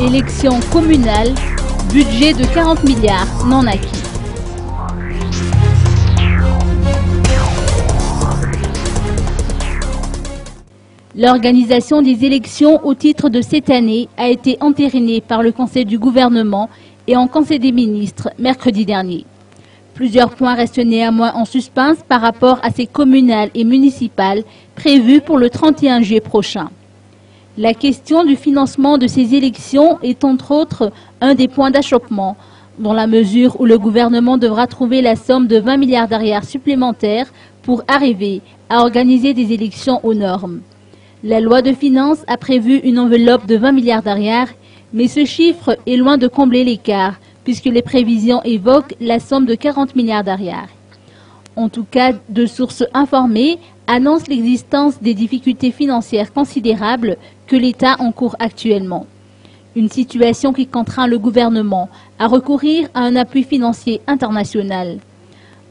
Élections communales, budget de 40 milliards non acquis. L'organisation des élections au titre de cette année a été entérinée par le Conseil du gouvernement et en Conseil des ministres mercredi dernier. Plusieurs points restent néanmoins en suspens par rapport à ces communales et municipales prévues pour le 31 juillet prochain. La question du financement de ces élections est entre autres un des points d'achoppement, dans la mesure où le gouvernement devra trouver la somme de 20 milliards d'arrières supplémentaires pour arriver à organiser des élections aux normes. La loi de finances a prévu une enveloppe de 20 milliards d'arrières, mais ce chiffre est loin de combler l'écart, puisque les prévisions évoquent la somme de 40 milliards d'arrières. En tout cas, de sources informées annoncent l'existence des difficultés financières considérables que l'État encourt actuellement. Une situation qui contraint le gouvernement à recourir à un appui financier international.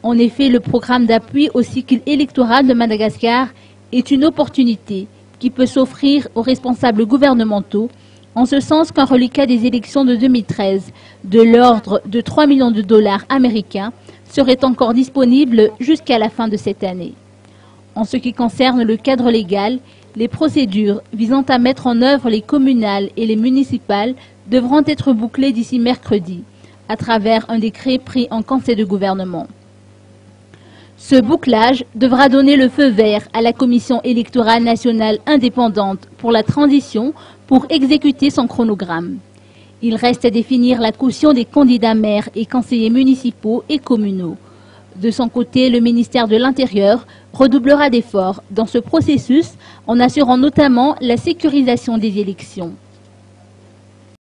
En effet, le programme d'appui au cycle électoral de Madagascar est une opportunité qui peut s'offrir aux responsables gouvernementaux, en ce sens qu'un reliquat des élections de 2013 de l'ordre de 3 millions de dollars américains serait encore disponible jusqu'à la fin de cette année. En ce qui concerne le cadre légal, les procédures visant à mettre en œuvre les communales et les municipales devront être bouclées d'ici mercredi, à travers un décret pris en Conseil de gouvernement. Ce bouclage devra donner le feu vert à la Commission électorale nationale indépendante pour la transition pour exécuter son chronogramme. Il reste à définir la caution des candidats maires et conseillers municipaux et communaux. De son côté, le ministère de l'Intérieur redoublera d'efforts dans ce processus en assurant notamment la sécurisation des élections.